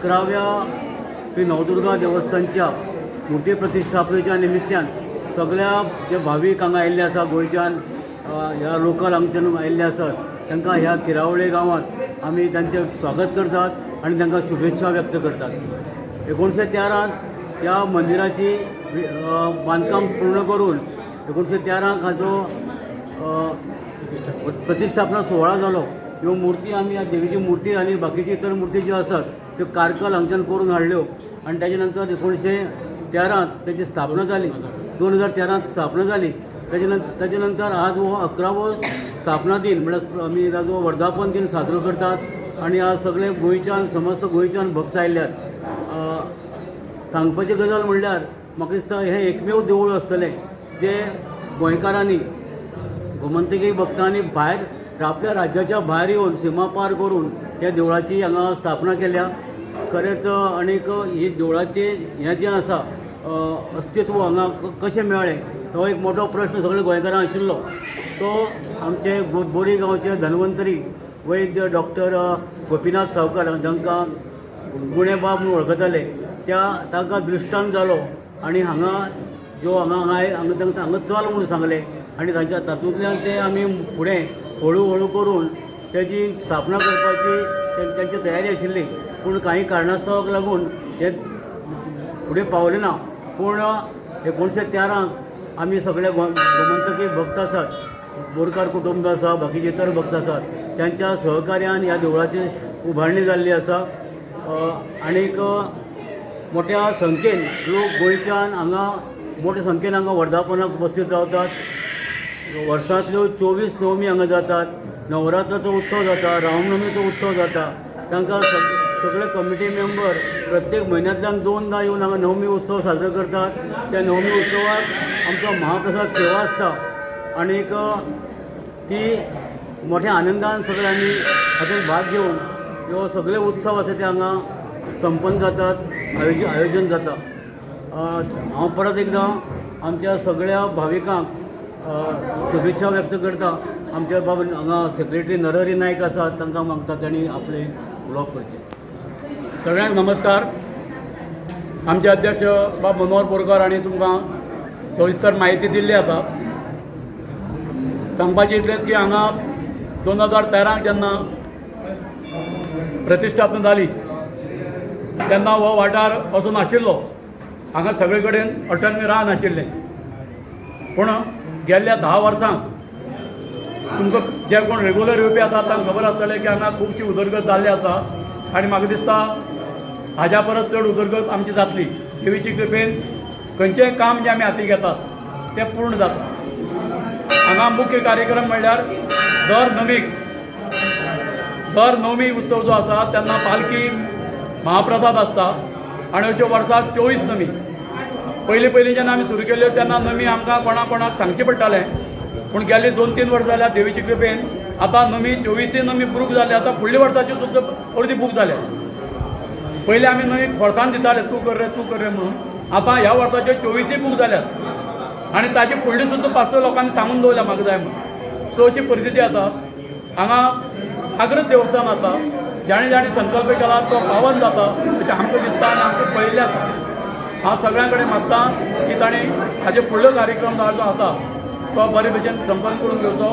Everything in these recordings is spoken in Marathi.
11व्या श्री नवदुर्गा देवस्थानच्या मूर्ती प्रतिष्ठापनेच्या निमित्तान सगळ्या जे भाविक हांगा आयिल्ले आसा गोंयच्यान ह्या लोकल हांगच्यान आयिल्ले आसात तांकां ह्या किरावळे गांवांत आमी तांचें स्वागत करतात आनी तांकां शुभेच्छा व्यक्त करतात. 1913 ह्या मंदिराची बांदकाम पूर्ण करून 1913 हाजो प्रतिष्ठापना सोहळा जालो. ह्यो मूर्ती आमी ह्या देवीची मूर्ती आनी बाकीची इतर मूर्ती ज्यो आसात त्यो कारकल हांगच्यान करून हाडल्यो आनी ताजे नंतर 1913 ताची स्थापना जाली. 2013 स्थापना जाली. ताजे नंतर आज हो 11वो स्थापना दिन म्हळ्यार आमी ताजो वर्धापन दिन साजरो करतात आनी आज सगळे गोंयच्यान समस्त गोंयच्यान भक्त आयल्यात. सांगपाची गजाल म्हणल्यार म्हाका दिसता हें एकमेव देवूळ आसतलें जे गोंयकारांनी गोमंतकी भक्तांनी भायर आपल्या राज्याच्या भायर येवन सीमा पार करून ह्या देवळाची हांगा स्थापना केल्या. खरेंच आनीक ही देवळाचे हें जें आसा अस्तित्व हांगा कशें मेळ्ळें तो एक मोठो प्रश्न सगळ्या गोंयकारांक आशिल्लो. तो आमचे बोरी गांवचे धन्वंतरी वैद्य डॉक्टर गोपीनाथ सावकार जांकां गुणे बाब म्हणून वळखताले तांकां दृश्टांत जालो आनी हांगा जो हांगा चल म्हणून सांगलें आनी तातूंतल्यान ते आमी फुडें हळू हळू करून तेजी स्थापना करपाची त्यांची तयारी आशिल्ली. पूण कांय कारणास्तवाक लागून ते फुडें पावले ना. पूण 1913 आमी सगळे गोमंतकी भक्त आसात बोरकार कुटुंब आसा बाकीचे इतर भक्त आसात त्यांच्या सहकार्यान ह्या देवळाची उभारणी जाल्ली आसा. आनीक मोठ्या संख्येन लोक गोंयच्यान हांगा मोठ्या संख्येन हांगा वर्धापनाक उपस्थित रावतात. वर्सांतल्यो 24 नवमी हांगा जातात. नवरात्राचो उत्सव जाता, रामनवमीचो उत्सव जाता. तांकां सगळे कमिटी मेंबर प्रत्येक म्हयन्यांतल्यान 2दा येवन हांगा नवमी उत्सव साजरो करतात. त्या नवमी उत्सवाक आमचो महाप्रसाद सेवा आसता आनीक ती मोठ्या आनंदान सगळे आमी हातूंत भाग घेवन ह्यो सगळे उत्सव आसा ते हांगा संपन्न जातात, आयोजन जाता. हांव परत एकदां आमच्या सगळ्या भाविकांक शुभेच्छा व्यक्त करता. आमच्या बाबा हांगा सेक्रेटरी नरहरी नायक आसात तांकां मागता तांणी आपले उलोवप करचें. सगळ्यांक नमस्कार. आमचे अध्यक्ष बाब मनोहर बोरकार हांणी तुमकां सविस्तर म्हायती दिल्ली आसा. सांगपाचें इतलेंच की हांगा 2013 जेन्ना प्रतिश्ठापना जाली तेन्ना हो वाठार असो नाशिल्लो. हांगा सगळे कडेन अटल रान आशिल्लें. पूण गेल्ल्या 10 वर्सांक तुमकां जे कोण रेग्युलर येवपी आसा तांकां खबर आसतलें की हांगा खुबशी उदरगत जाल्ली आसा आनी म्हाका दिसता हाज्या परस चड उदरगत आमची जातली. देवीचे कृपेन खंयचेंय काम जें आमी हाती घेतात तें पूर्ण जाता. हांगा मुख्य कार्यक्रम म्हणल्यार दर नवमी उत्सव जो आसा तेन्ना पालखी महाप्रसाद आसता आनी अश्यो वर्साक 24 नमी. पयलीं जेन्ना आमी सुरू केल्ल्यो तेन्ना नमी आमकां कोणाक सांगचें पडटालें. पूण गेल्ली 2-3 वर्सां जाल्यार देवीचे कृपेन आतां नमी 24 नमी बूक जाले. आतां फुडल्या वर्साची सुद्दां अर्दी बूक जाल्या. पयलीं आमी नमी फोर्सान दिताले तूं कर रे म्हणून. आतां ह्या वर्साच्यो 24 बूक जाल्यात आनी ताची फुडली सुद्दां 500 लोकांनी सांगून दवरल्या म्हाका जाय म्हणून. सो अशी परिस्थिती आसा. हांगा जागृत देवस्थान आसा. जाणी संकल्प केला तो पावन जाता अशें आमकां दिसता आनी आमकां पळयल्लें आसा. हांव सगळ्यां कडेन मागतां की ताणें हाजे फुडलो कार्यक्रम जो आसा तो बरे भशेन संपन्न करून घेवचो.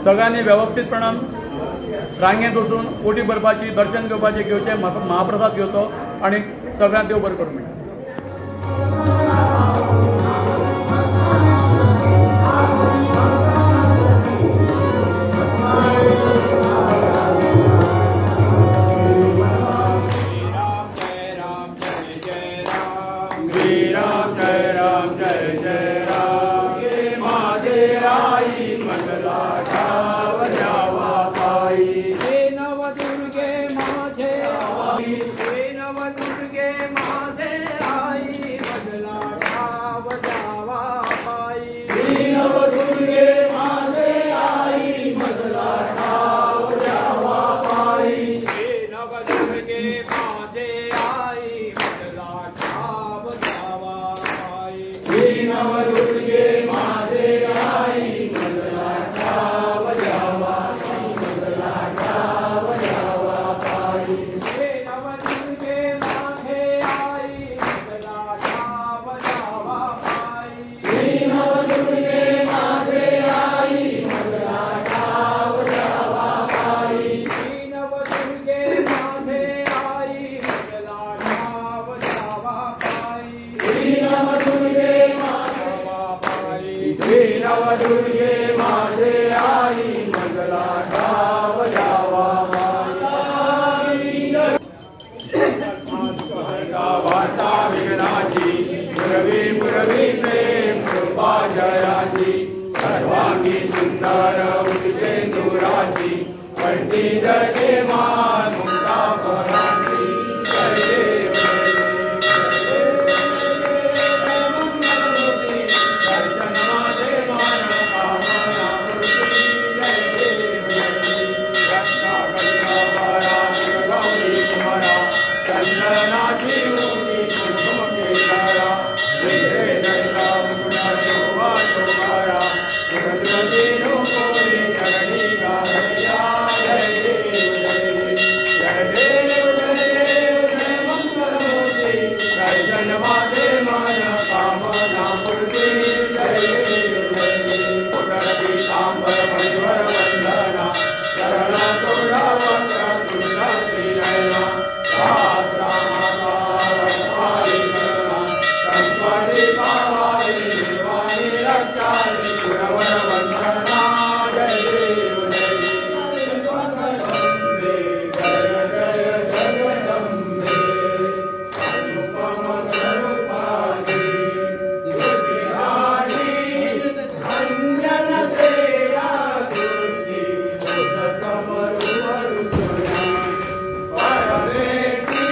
सगळ्यांनी वेवस्थीतपणान रांगेंत वचून ओटी भरपाची, दर्शन घेवचें, महाप्रसाद घेवचो आनी सगळ्यांक देव बरें करूं. नवदुर्गे माझे आई मंगला ठाव द्यावा वार्ता विघ्नाची पुरवी पुरवी प्रेम कृपा जयाची सर्वांगी सुंदर उदिते दुराची पडती जगे मान मुक्ता पराची जय देव दर्शन माझे मान कामना मूर्ती जय देव रक्षा कल्या बरा गौरी कुमारा चंदनाची मूर्ती कुंकुम केदारा विजय दंडा मुकुटा शोभा शोभारा सुरद्रती नुकोरी चरणी गाया जय देव जय देव जय देव जय मंगलमूर्ती दर्शन माझे मन कामना मूर्ती जय देव पुनरती तांबर मणिवर वंदना शरण तोडा वक्र तुला श्रीनयना शास्त्रा माता वरपाली करुणा संपदी पावाई निर्वाणी रक्षाली पुरवर वंदना जय देव जय जगदंबे जय जय जगदंबे अनुपम स्वरूपाची दुर्गिहारी अंजन सेया सृष्टी बुद्ध समरूपरुषया परमेशी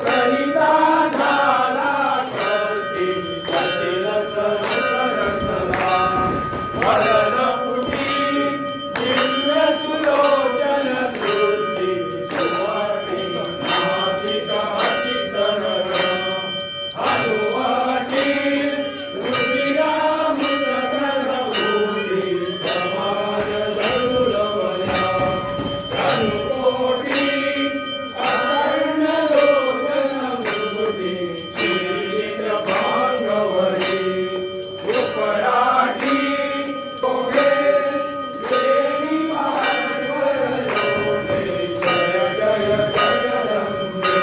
करिता झाला कष्टी सचिल सरसरा वरनपुटी दिव्य सुलोचन सृष्टी सुवर्णी नासिक अति सरळ हनुवटी रुचिरामृत सर्वभूती समाज धरुलवया अनुकोटी अकर्ण लोचन मूर्ती श्रीलिंग भांगवरी उपराठी कोगे देवी पार्वर लोटे जय जय जगदंबे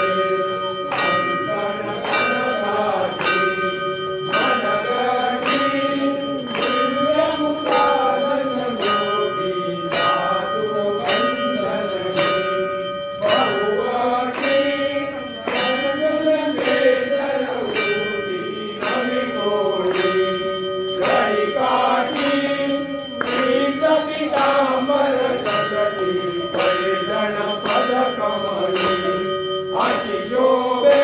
अंकन कनकाची मनगटी दिव्य मुखादर्श ज्योती धातु बंधनगी बहुवटी जलकेशरभूती नमितोडी जयकाठी पीतपीतांबर सकटी परिजन पदकमली अतिशोभे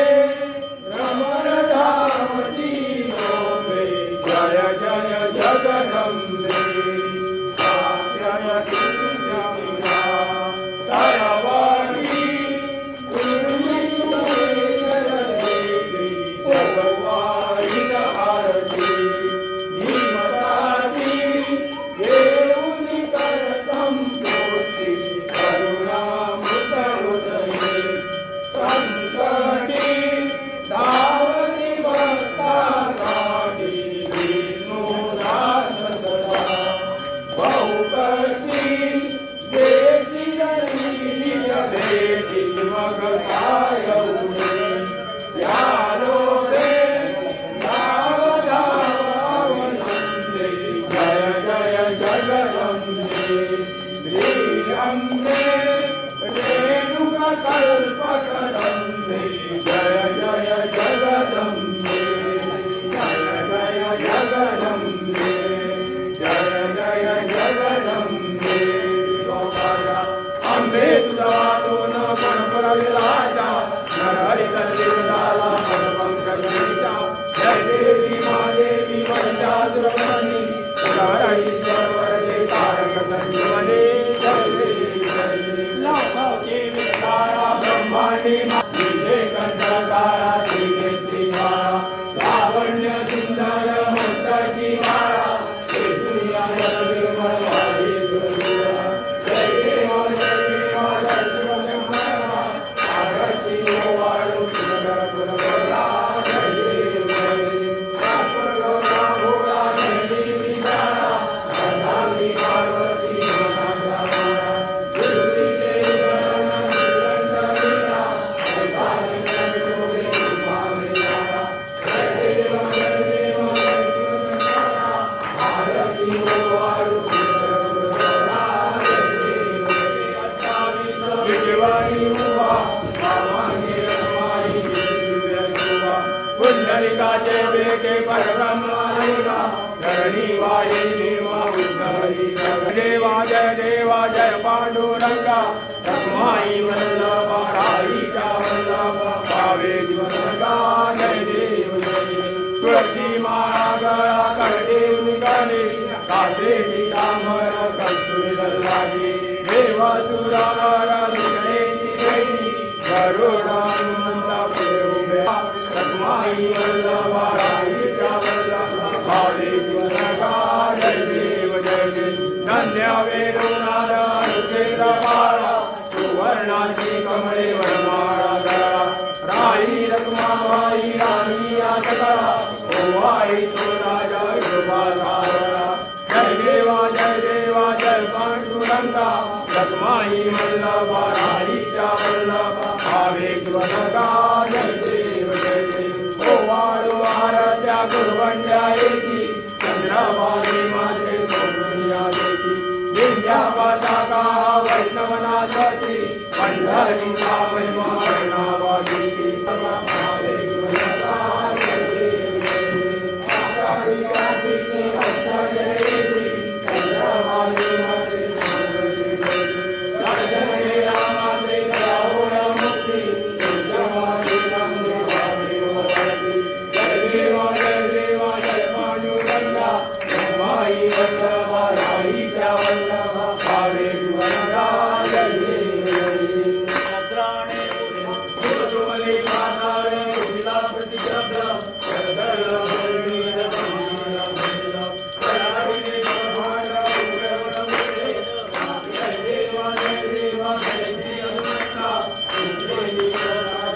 रमणधामती शोभे जय जय जगदंबे साक्षरती जमिना दयावाणी पूर्णेश्वर देवी भगवान आरती धीमताती देऊनी कर संपूर्ती करुणामृत हृदये संकटी धावती भक्तासाठी विष्णू दास सदा बहुकर्ती देशी जनी भेटी मग काय उडे यालो रे धाव धाव नंदे जय जय जगदंबे श्रीअंबे रेणुका कल्पकदंबे जय जय जगदंबे जय जय जगदंबे जय जय जगदंबे लोकाया अंबे तुझा दोन गणपती राजा नरहरी कल्लिदाला पदपंकजनीचा जय देवी महादेवी वंजासुरमणी उदाहरणी सर्वरजे तारक संजीवने जय देवी जय लाखाची विस्तारा ब्रह्मांडी विजय कंठकारा श्रीनेत्री माळा लावण्य सुंदर मस्तकी माळा केसुरिया निर्मलवाडी गुरुया जय देव दर्शनमया आरती वाळू सुंदर गुरुला जय देव जय भोला भोला देवी विचारा जय बेटे परब्रह्मलिंगा धरणी वाये निर्मा उद्धरी देवा जय पांडुरंगा रखमाई वल्लभा राईचा वल्लभा पावे जीवनगा जय देव तुळशी माळा गळा करडे निघाले कात्रे पितांबर कस्तुरी दल्लाजी देवा सुरावर विष्णेची देवी गरुडा हनुमंता पुढे उभे रखमाई वल्लभा राईचा वल्लभा पावे जीवनगा जय देव धन्य वेरुनाथ अनुचेत बाळा सुवर्णाची कमळे वनमाळा गळा राई रखमाबाई राणी आजकळा ओवाई तो राजा विठोबा सावळा जय देवा जय पांडुरंगा रखमाई वल्लभा राईच्या वल्लभा भावे जीवनगा जय देव ओवाळू आरत्या गुरवंड्या एकी चंद्रवाणी माझे सोनिया देती विद्या पताका वैष्णवनाथाची पंढरीचा महिमा वर्णावाची भावे जीवनगा जय देव आषाढी कार्तिकी वैष्णव जयंती चंद्रवाणी माझे दर्शन गेला माझे गळाओळ मुक्ती तुझ्यावाणी रंगे भावे वरती जय देवा जय पांडुरंगा रखमाई वल्लभा राईच्या वल्लभा भावे जीवनगा जय देव तुमले पाताळे उदिला प्रतिशब्द करदळ बोलवीर बोलवीर कराविले प्रभात उग्रवरमुळे जय देवा जय श्री हनुमंता तुझे निराजे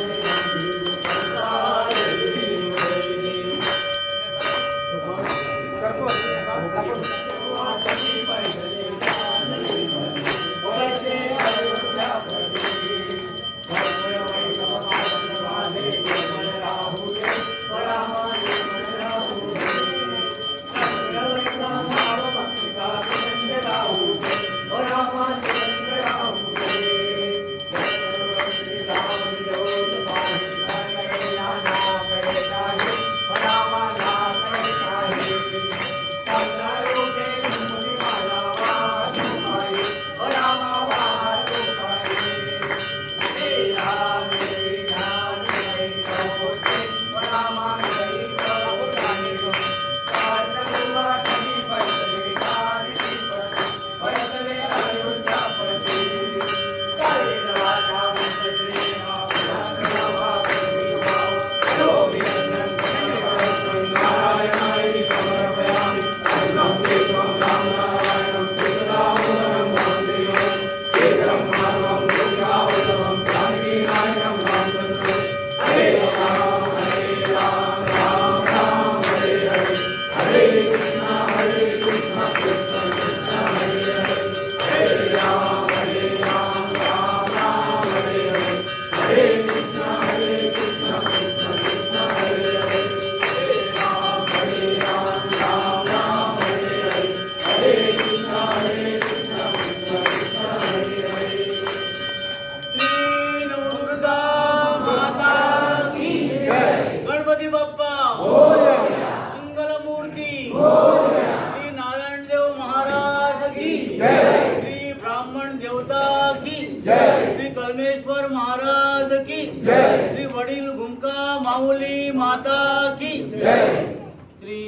श्री कलमेश्वर महाराज की श्री वडील घुमका माऊली माता की श्री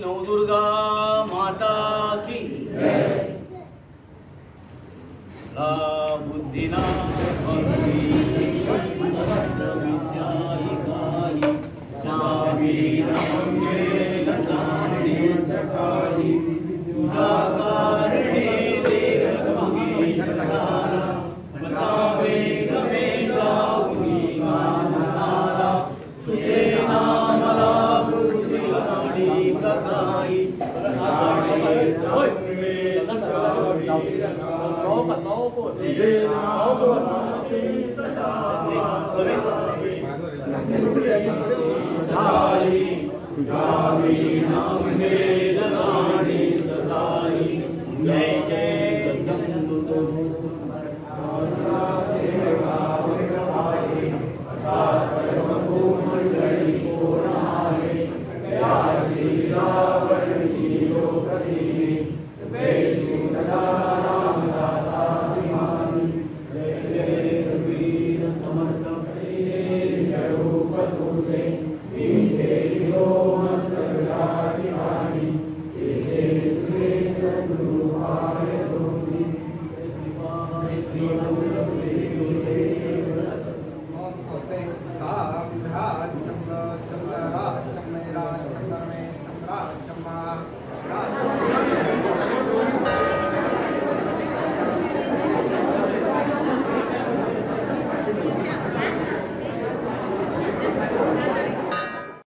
नवदुर्गा माता की ला बुद्धिना जय जय तुझे